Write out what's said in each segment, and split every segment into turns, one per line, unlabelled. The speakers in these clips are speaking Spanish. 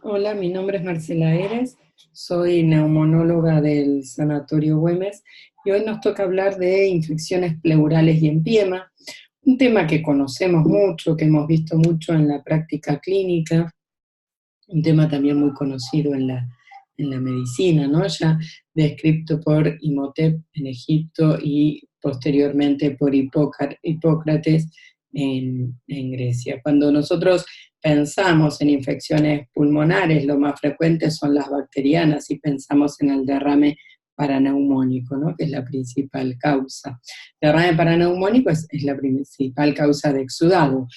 Hola, mi nombre es Marcela Eres, soy neumonóloga del Sanatorio Güemes y hoy nos toca hablar de infecciones pleurales y empiema, un tema que conocemos mucho, que hemos visto mucho en la práctica clínica, un tema también muy conocido en la medicina, ¿no? Ya descrito por Imhotep en Egipto y posteriormente por Hipócrates en Grecia. Cuando nosotros pensamos en infecciones pulmonares, lo más frecuente son las bacterianas y pensamos en el derrame paraneumónico, ¿no? Que es la principal causa. El derrame paraneumónico es la principal causa de exudado.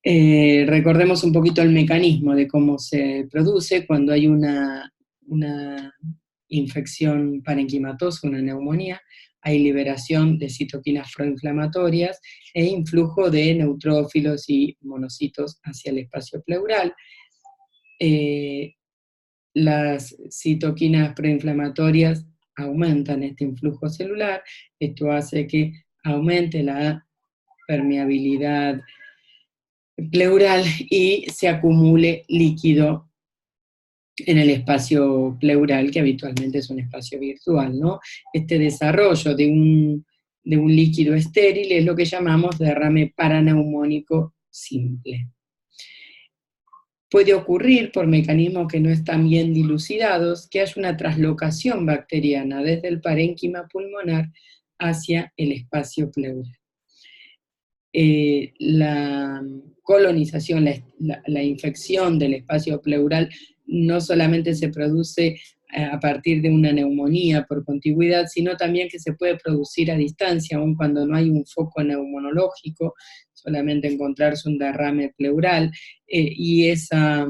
Eh, Recordemos un poquito el mecanismo de cómo se produce cuando hay una infección parenquimatosa, una neumonía, hay liberación de citoquinas proinflamatorias e influjo de neutrófilos y monocitos hacia el espacio pleural. Eh, las citoquinas proinflamatorias aumentan este influjo celular, esto hace que aumente la permeabilidad pleural y se acumule líquido en el espacio pleural, que habitualmente es un espacio virtual, ¿no? Este desarrollo de un líquido estéril es lo que llamamos derrame paraneumónico simple. Puede ocurrir, por mecanismos que no están bien dilucidados, que haya una traslocación bacteriana desde el parénquima pulmonar hacia el espacio pleural. La colonización, la infección del espacio pleural no solamente se produce a partir de una neumonía por contigüidad, sino también que se puede producir a distancia, aun cuando no hay un foco neumonológico, solamente encontrarse un derrame pleural, y esa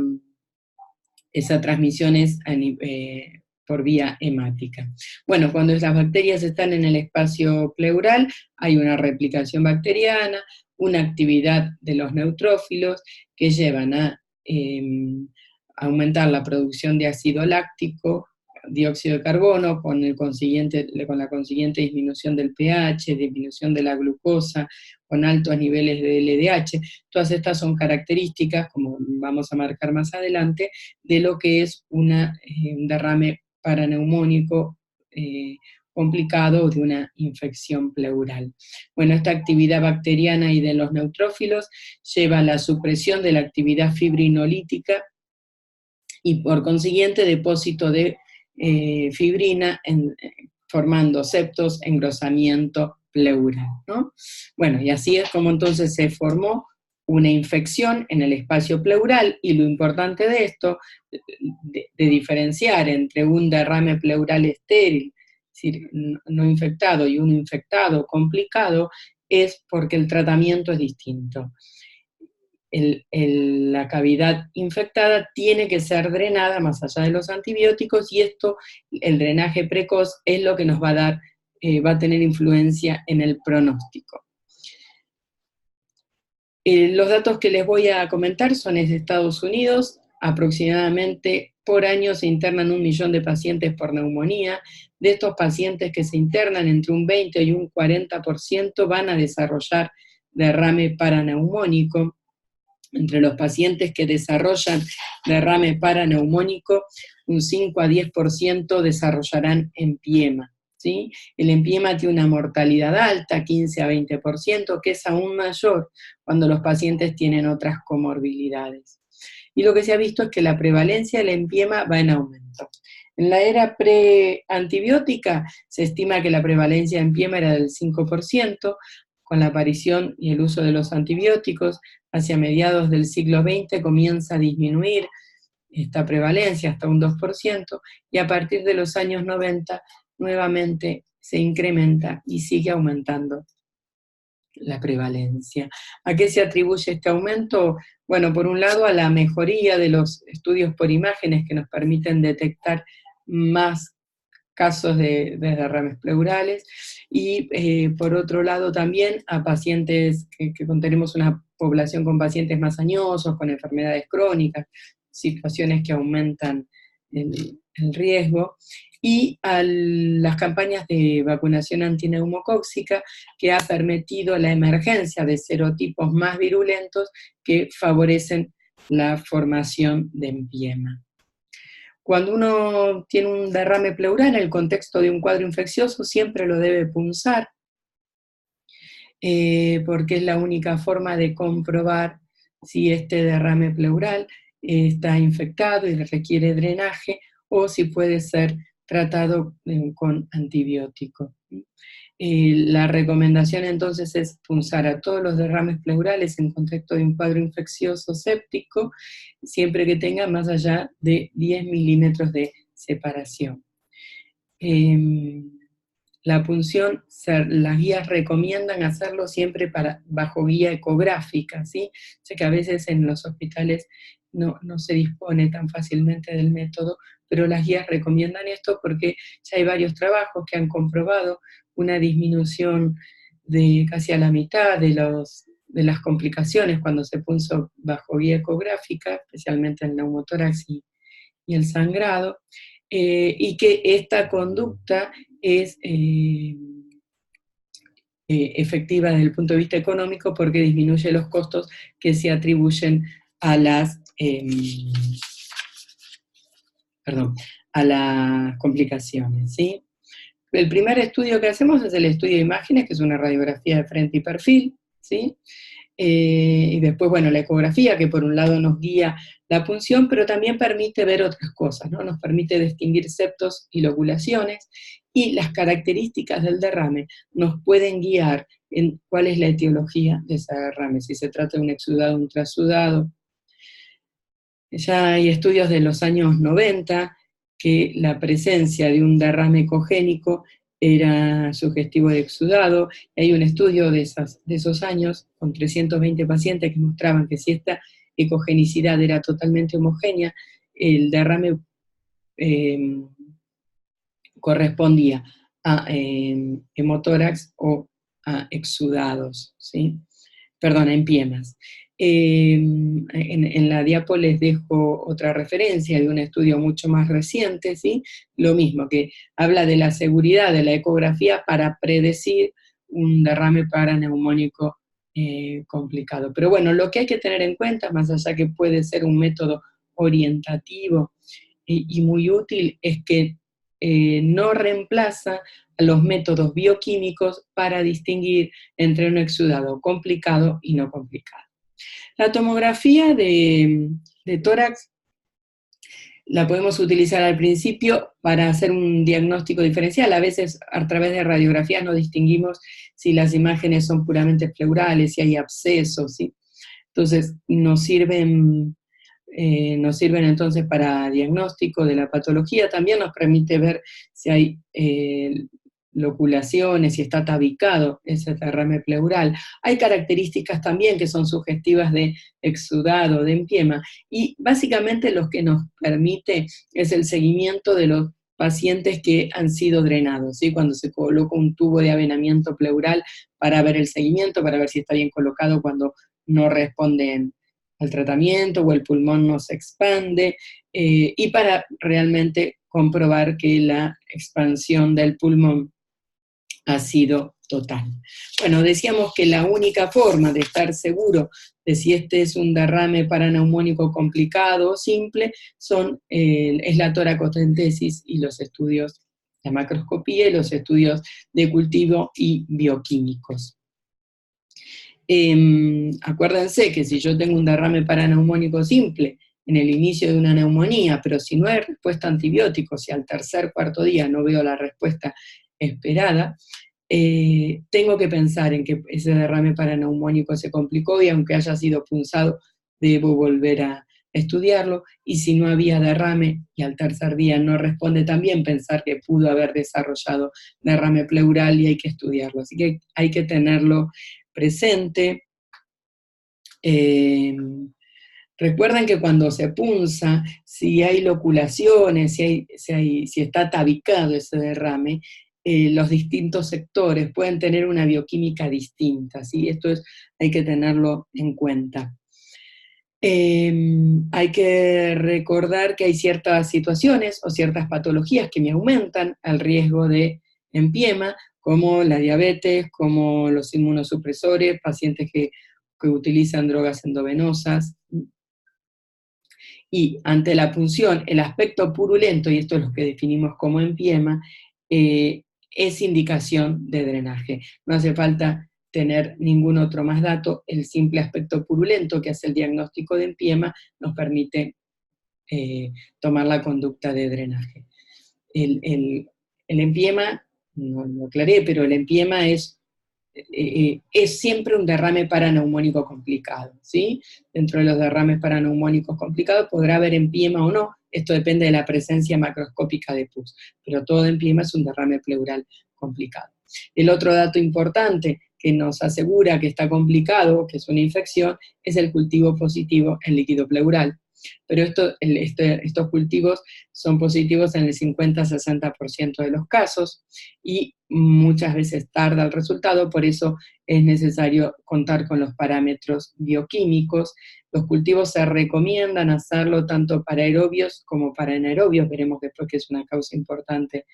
transmisión es por vía hemática. Bueno, cuando las bacterias están en el espacio pleural, hay una replicación bacteriana, una actividad de los neutrófilos que llevan a aumentar la producción de ácido láctico, dióxido de carbono, con la consiguiente disminución del pH, disminución de la glucosa, con altos niveles de LDH. Todas estas son características, como vamos a marcar más adelante, de lo que es un derrame paraneumónico complicado de una infección pleural. Bueno, esta actividad bacteriana y de los neutrófilos lleva a la supresión de la actividad fibrinolítica y por consiguiente depósito de fibrina formando septos, engrosamiento pleural, ¿no? Bueno, y así es como entonces se formó una infección en el espacio pleural, y lo importante de esto, de diferenciar entre un derrame pleural estéril, es decir, no infectado, y un infectado complicado, es porque el tratamiento es distinto. La cavidad infectada tiene que ser drenada más allá de los antibióticos, y esto, el drenaje precoz, es lo que nos va a dar, va a tener influencia en el pronóstico. Los datos que les voy a comentar son de Estados Unidos. Aproximadamente por año se internan 1 millón de pacientes por neumonía. De estos pacientes que se internan, entre un 20 y un 40% van a desarrollar derrame paraneumónico. Entre los pacientes que desarrollan derrame paraneumónico, un 5 a 10% desarrollarán empiema. ¿Sí? El empiema tiene una mortalidad alta, 15 a 20%, que es aún mayor cuando los pacientes tienen otras comorbilidades. Y lo que se ha visto es que la prevalencia del empiema va en aumento. En la era pre-antibiótica se estima que la prevalencia de empiema era del 5%, con la aparición y el uso de los antibióticos, hacia mediados del siglo XX comienza a disminuir esta prevalencia hasta un 2%, y a partir de los años 90 nuevamente se incrementa y sigue aumentando la prevalencia. ¿A qué se atribuye este aumento? Bueno, por un lado a la mejoría de los estudios por imágenes que nos permiten detectar más casos de derrames pleurales, y por otro lado también a pacientes que tenemos una población con pacientes más añosos, con enfermedades crónicas, situaciones que aumentan el riesgo, y a las campañas de vacunación antineumocóxica, que ha permitido la emergencia de serotipos más virulentos que favorecen la formación de empiema. Cuando uno tiene un derrame pleural en el contexto de un cuadro infeccioso, siempre lo debe punzar, porque es la única forma de comprobar si este derrame pleural está infectado y requiere drenaje, o si puede ser tratado con antibiótico. La recomendación entonces es punzar a todos los derrames pleurales en contexto de un cuadro infeccioso séptico, siempre que tenga más allá de 10 milímetros de separación. La punción, las guías recomiendan hacerlo siempre bajo guía ecográfica, ¿sí? Sé que a veces en los hospitales no se dispone tan fácilmente del método, pero las guías recomiendan esto porque ya hay varios trabajos que han comprobado una disminución de casi a la mitad de las complicaciones cuando se punzó bajo guía ecográfica, especialmente el neumotórax y el sangrado, y que esta conducta es efectiva desde el punto de vista económico porque disminuye los costos que se atribuyen a las complicaciones, ¿sí? El primer estudio que hacemos es el estudio de imágenes, que es una radiografía de frente y perfil, ¿sí? Y después, bueno, la ecografía, que por un lado nos guía la punción, pero también permite ver otras cosas, ¿no? Nos permite distinguir septos y loculaciones, y las características del derrame nos pueden guiar en cuál es la etiología de ese derrame, si se trata de un exudado o un trasudado. Ya hay estudios de los años 90 que la presencia de un derrame ecogénico era sugestivo de exudado. Hay un estudio de esos años con 320 pacientes que mostraban que si esta ecogenicidad era totalmente homogénea, el derrame correspondía a hemotórax o a exudados, ¿sí? Perdón, a empiemas. En la diapo les dejo otra referencia de un estudio mucho más reciente, ¿sí? Lo mismo, que habla de la seguridad de la ecografía para predecir un derrame paraneumónico complicado. Pero bueno, lo que hay que tener en cuenta, más allá que puede ser un método orientativo y muy útil, es que no reemplaza a los métodos bioquímicos para distinguir entre un exudado complicado y no complicado. La tomografía de tórax la podemos utilizar al principio para hacer un diagnóstico diferencial. A veces a través de radiografías no distinguimos si las imágenes son puramente pleurales, si hay abscesos, ¿sí? Entonces nos sirven entonces para diagnóstico de la patología. También nos permite ver si hay loculaciones, si está tabicado ese derrame pleural. Hay características también que son sugestivas de exudado, de empiema, y básicamente lo que nos permite es el seguimiento de los pacientes que han sido drenados, ¿sí? Cuando se coloca un tubo de avenamiento pleural para ver el seguimiento, para ver si está bien colocado cuando no responden al tratamiento o el pulmón no se expande, y para realmente comprobar que la expansión del pulmón ha sido total. Bueno, decíamos que la única forma de estar seguro de si este es un derrame paraneumónico complicado o simple es la toracocentesis y los estudios de macroscopía y los estudios de cultivo y bioquímicos. Acuérdense que si yo tengo un derrame paraneumónico simple en el inicio de una neumonía, pero si no hay respuesta a antibióticos y al tercer, cuarto día no veo la respuesta esperada, tengo que pensar en que ese derrame paraneumónico se complicó y aunque haya sido punzado, debo volver a estudiarlo, y si no había derrame y al tercer día no responde también, pensar que pudo haber desarrollado derrame pleural y hay que estudiarlo. Así que hay que tenerlo presente. Recuerden que cuando se punza, si hay loculaciones, si está tabicado ese derrame, los distintos sectores pueden tener una bioquímica distinta, ¿sí? Esto hay que tenerlo en cuenta. Hay que recordar que hay ciertas situaciones o ciertas patologías que me aumentan el riesgo de empiema, como la diabetes, como los inmunosupresores, pacientes que utilizan drogas endovenosas. y ante la punción, el aspecto purulento, y esto es lo que definimos como empiema, es indicación de drenaje. No hace falta tener ningún otro más dato, el simple aspecto purulento que hace el diagnóstico de empiema nos permite tomar la conducta de drenaje. El empiema, no lo aclaré, pero el empiema es siempre un derrame paraneumónico complicado, ¿sí? Dentro de los derrames paraneumónicos complicados podrá haber empiema o no, esto depende de la presencia macroscópica de pus, pero todo empiema es un derrame pleural complicado. El otro dato importante que nos asegura que está complicado, que es una infección, es el cultivo positivo en líquido pleural. Pero estos cultivos son positivos en el 50-60% de los casos y muchas veces tarda el resultado, por eso es necesario contar con los parámetros bioquímicos. Los cultivos se recomiendan hacerlo tanto para aerobios como para anaerobios, veremos después que es una causa importante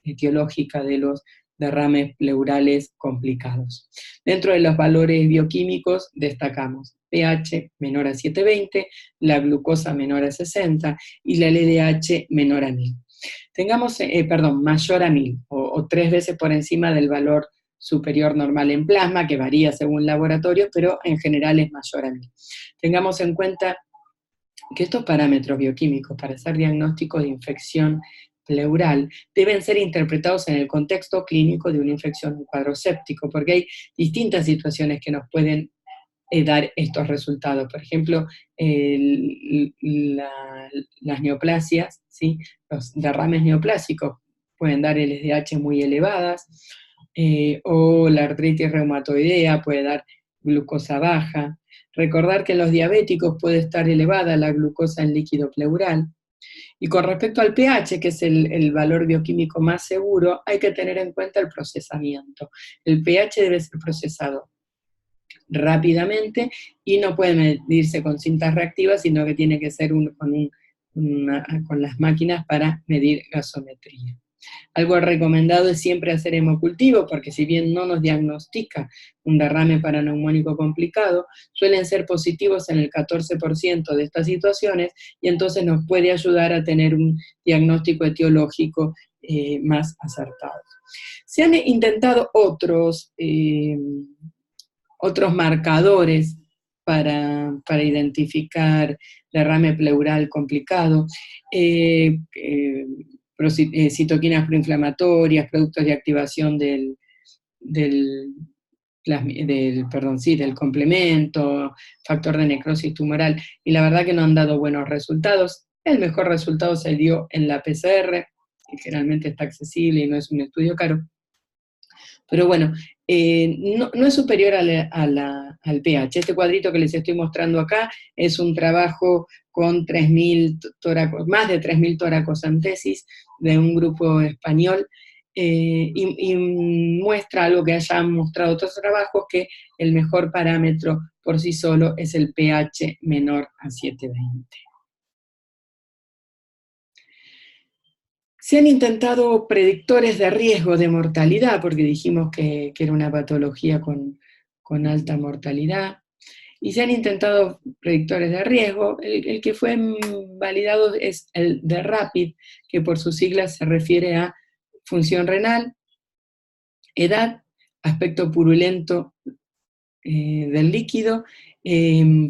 etiológica de los derrames pleurales complicados. Dentro de los valores bioquímicos destacamos pH menor a 720, la glucosa menor a 60 y la LDH menor a 1000. Mayor a 1000 o 3 veces por encima del valor superior normal en plasma, que varía según laboratorio, pero en general es mayor a 1000. Tengamos en cuenta que estos parámetros bioquímicos para hacer diagnóstico de infección pleural deben ser interpretados en el contexto clínico de una infección, un cuadro séptico, porque hay distintas situaciones que nos pueden dar estos resultados. Por ejemplo, las neoplasias, ¿sí? Los derrames neoplásicos pueden dar LDH muy elevadas, o la artritis reumatoidea puede dar glucosa baja. Recordar que en los diabéticos puede estar elevada la glucosa en líquido pleural. Y con respecto al pH, que es el valor bioquímico más seguro, hay que tener en cuenta el procesamiento. El pH debe ser procesado rápidamente y no puede medirse con cintas reactivas, sino que tiene que ser con las máquinas para medir gasometría. Algo recomendado es siempre hacer hemocultivo, porque si bien no nos diagnostica un derrame paraneumónico complicado, suelen ser positivos en el 14% de estas situaciones, y entonces nos puede ayudar a tener un diagnóstico etiológico más acertado. Se han intentado otros marcadores para identificar derrame pleural complicado, citoquinas proinflamatorias, productos de activación del complemento, factor de necrosis tumoral, y la verdad que no han dado buenos resultados. El mejor resultado se dio en la PCR, que generalmente está accesible y no es un estudio caro, pero bueno, no es superior al pH. Este cuadrito que les estoy mostrando acá es un trabajo con más de 3.000 toracocentesis de un grupo español, y muestra algo que hayan mostrado otros trabajos, que el mejor parámetro por sí solo es el pH menor a 720. Se han intentado predictores de riesgo de mortalidad, porque dijimos que era una patología con alta mortalidad, y se han intentado predictores de riesgo. El que fue validado es el de RAPID, que por sus siglas se refiere a función renal, edad, aspecto purulento del líquido,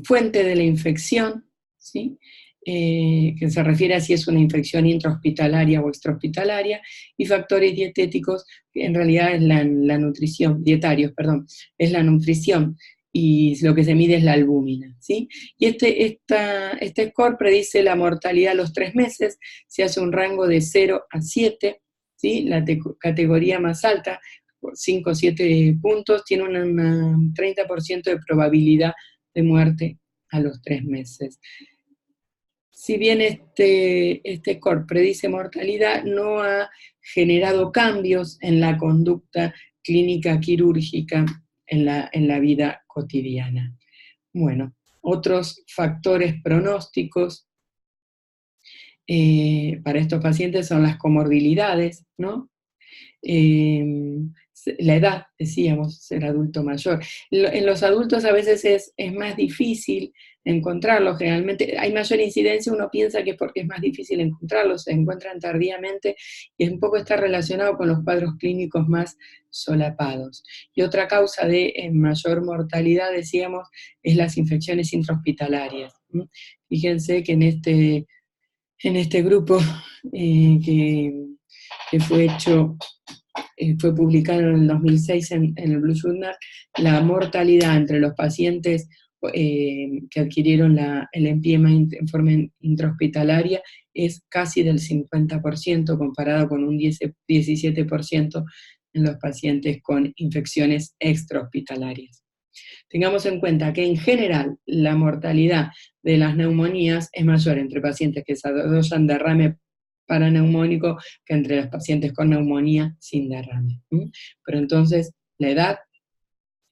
fuente de la infección, ¿sí? Que se refiere a si es una infección intrahospitalaria o extrahospitalaria, y factores dietéticos, que en realidad es la nutrición, dietarios, perdón, es la nutrición, y lo que se mide es la albúmina, ¿sí? Y este score predice la mortalidad a los 3 meses, se hace un rango de 0 a 7, ¿sí? La categoría más alta, 5 o 7 puntos, tiene un 30% de probabilidad de muerte a los 3 meses. Si bien este score predice mortalidad, no ha generado cambios en la conducta clínica quirúrgica en la vida cotidiana. Bueno, otros factores pronósticos para estos pacientes son las comorbilidades, ¿no? la edad, decíamos, ser adulto mayor. En los adultos a veces es más difícil encontrarlos, generalmente hay mayor incidencia, uno piensa que es porque es más difícil encontrarlos, se encuentran tardíamente, y un poco está relacionado con los cuadros clínicos más solapados. Y otra causa de mayor mortalidad, decíamos, es las infecciones intrahospitalarias. Fíjense que en este grupo que fue hecho, fue publicado en el 2006 en el Blue Journal, la mortalidad entre los pacientes que adquirieron el empiema en forma intrahospitalaria es casi del 50%, comparado con un 17% en los pacientes con infecciones extrahospitalarias. Tengamos en cuenta que en general la mortalidad de las neumonías es mayor entre pacientes que desarrollan derrame paraneumónico que entre los pacientes con neumonía sin derrame. Pero entonces, la edad,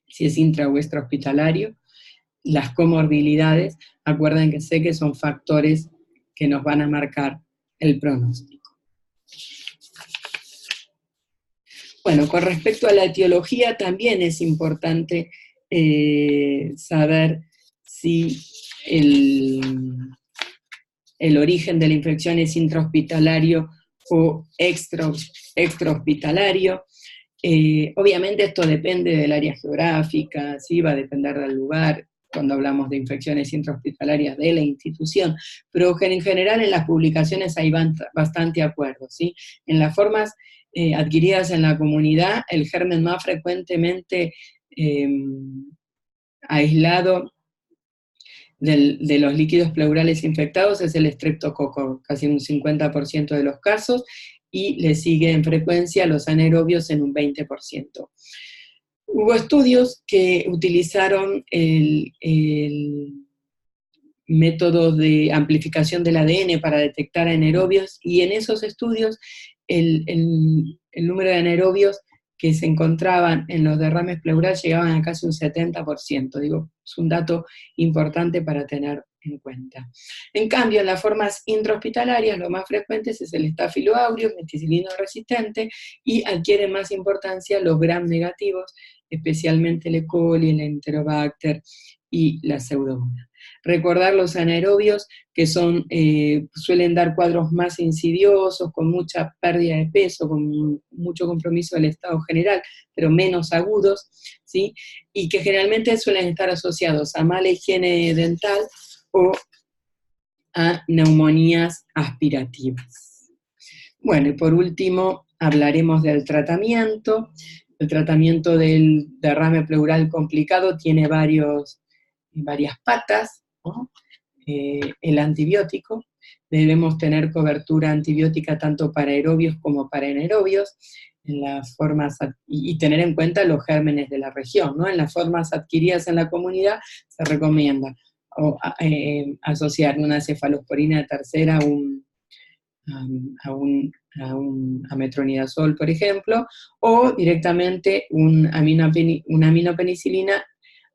si es intra o extrahospitalario, las comorbilidades, acuérdense que son factores que nos van a marcar el pronóstico. Bueno, con respecto a la etiología, también es importante saber si el origen de la infección es intrahospitalario o extrahospitalario. Obviamente esto depende del área geográfica, ¿sí? Va a depender del lugar, cuando hablamos de infecciones intrahospitalarias de la institución, pero en general en las publicaciones hay bastante acuerdo, ¿sí? En las formas adquiridas en la comunidad, el germen más frecuentemente aislado de los líquidos pleurales infectados es el estreptococo, casi un 50% de los casos, y le sigue en frecuencia los anaerobios en un 20%. Hubo estudios que utilizaron el método de amplificación del ADN para detectar anaerobios, y en esos estudios el número de anaerobios que se encontraban en los derrames pleurales llegaban a casi un 70%. Digo, es un dato importante para tener en cuenta. En cambio, en las formas intrahospitalarias, lo más frecuentes es el Staphylo aureus, meticilino resistente, y adquieren más importancia los gram negativos, especialmente el E. coli, el Enterobacter y la Pseudomonas. Recordar los anaerobios, que suelen dar cuadros más insidiosos, con mucha pérdida de peso, con mucho compromiso del estado general, pero menos agudos, ¿sí? Y que generalmente suelen estar asociados a mala higiene dental o a neumonías aspirativas. Bueno, y por último hablaremos del tratamiento. El tratamiento del derrame pleural complicado tiene varias patas, ¿no? El antibiótico, debemos tener cobertura antibiótica tanto para aerobios como para anaerobios, en las formas, y tener en cuenta los gérmenes de la región, ¿no? En las formas adquiridas en la comunidad se recomienda asociar una cefalosporina tercera a metronidazol, por ejemplo, o directamente una aminopenicilina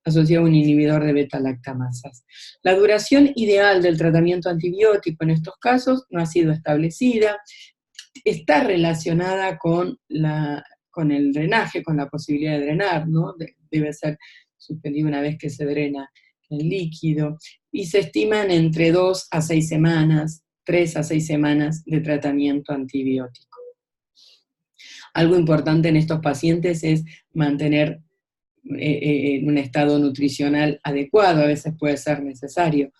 asociado a un inhibidor de beta-lactamasas. La duración ideal del tratamiento antibiótico en estos casos no ha sido establecida, está relacionada con el drenaje, con la posibilidad de drenar, ¿no? Debe ser suspendido una vez que se drena el líquido, y se estiman entre 2 a 6 semanas, 3 a 6 semanas de tratamiento antibiótico. Algo importante en estos pacientes es mantener en un estado nutricional adecuado, a veces puede ser necesario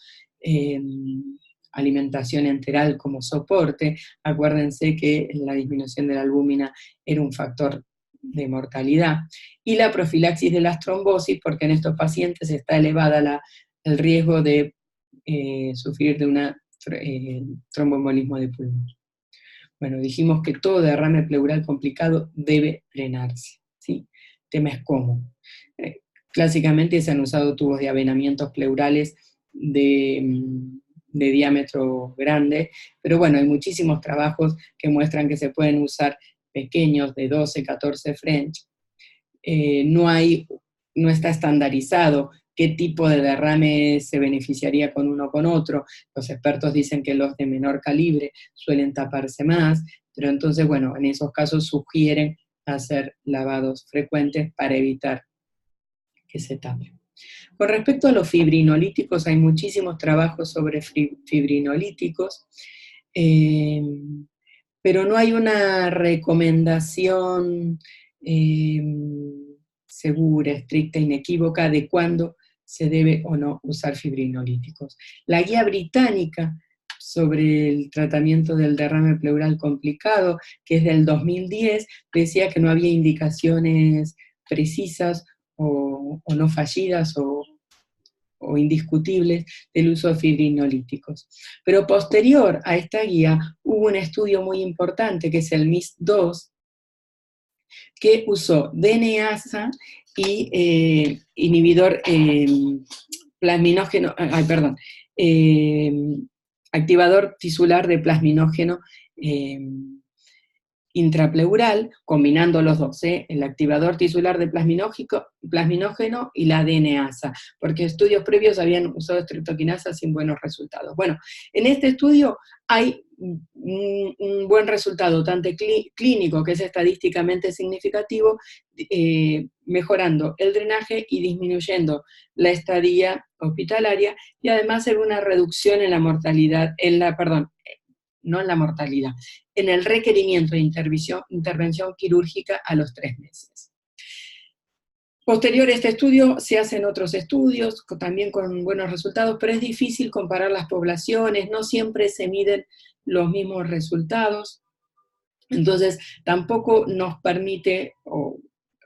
alimentación enteral como soporte. Acuérdense que la disminución de la albúmina era un factor de mortalidad, y la profilaxis de las trombosis, porque en estos pacientes está elevada el riesgo de sufrir de una tromboembolismo de pulmón. Bueno, dijimos que todo derrame pleural complicado debe drenarse, ¿sí? El tema es cómo. Clásicamente se han usado tubos de avenamientos pleurales de diámetro grande, pero bueno, hay muchísimos trabajos que muestran que se pueden usar pequeños de 12, 14 French. No está estandarizado qué tipo de derrame se beneficiaría con uno o con otro. Los expertos dicen que los de menor calibre suelen taparse más, pero entonces, bueno, en esos casos sugieren hacer lavados frecuentes para evitar que se tape. Con respecto a los fibrinolíticos, hay muchísimos trabajos sobre fibrinolíticos, pero no hay una recomendación segura, estricta, inequívoca de cuándo se debe o no usar fibrinolíticos. La guía británica sobre el tratamiento del derrame pleural complicado, que es del 2010, decía que no había indicaciones precisas o no fallidas o indiscutibles del uso de fibrinolíticos. Pero posterior a esta guía hubo un estudio muy importante, que es el MIS-2, que usó DNasa y inhibidor plasminógeno, activador tisular de plasminógeno intrapleural, combinando los dos, el activador tisular de plasminógeno y la DNasa, porque estudios previos habían usado estreptoquinasa sin buenos resultados. Bueno, en este estudio hay un buen resultado, tanto clínico, que es estadísticamente significativo, mejorando el drenaje y disminuyendo la estadía hospitalaria, y además hay una reducción en la mortalidad, no en la mortalidad, en el requerimiento de intervención quirúrgica a los 3 meses. Posterior a este estudio se hacen otros estudios, también con buenos resultados, pero es difícil comparar las poblaciones, no siempre se miden los mismos resultados, entonces tampoco nos permite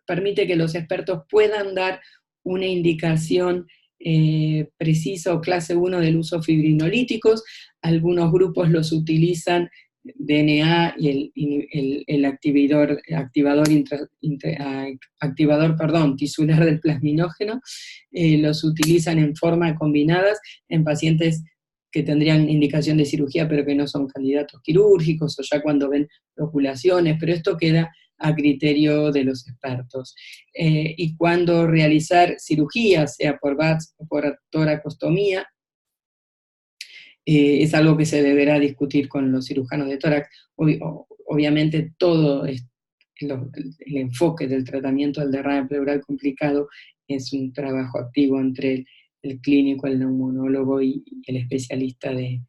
que los expertos puedan dar una indicación precisa o clase 1 del uso de fibrinolíticos. Algunos grupos los utilizan, DNA y el activador tisular del plasminógeno, los utilizan en forma combinadas en pacientes que tendrían indicación de cirugía pero que no son candidatos quirúrgicos, o ya cuando ven loculaciones, pero esto queda a criterio de los expertos. Y cuando realizar cirugía, sea por VATS o por toracostomía, es algo que se deberá discutir con los cirujanos de tórax. Obviamente todo el enfoque del tratamiento del derrame pleural complicado es un trabajo activo entre el clínico, el neumonólogo y el especialista el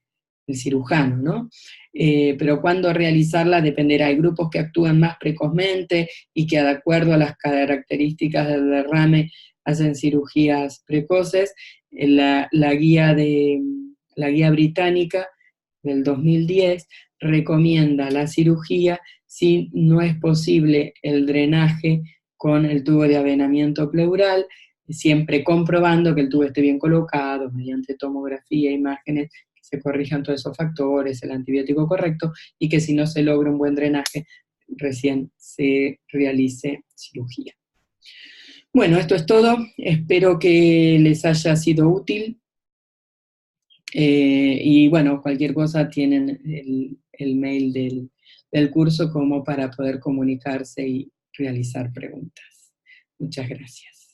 cirujano, ¿no? Pero cuándo realizarla dependerá. Hay grupos que actúan más precozmente y que de acuerdo a las características del derrame hacen cirugías precoces. La guía británica del 2010 recomienda la cirugía si no es posible el drenaje con el tubo de avenamiento pleural, siempre comprobando que el tubo esté bien colocado, mediante tomografía, imágenes, que se corrijan todos esos factores, el antibiótico correcto, y que si no se logra un buen drenaje, recién se realice cirugía. Bueno, esto es todo, espero que les haya sido útil. Y bueno, cualquier cosa tienen el mail del curso como para poder comunicarse y realizar preguntas. Muchas gracias.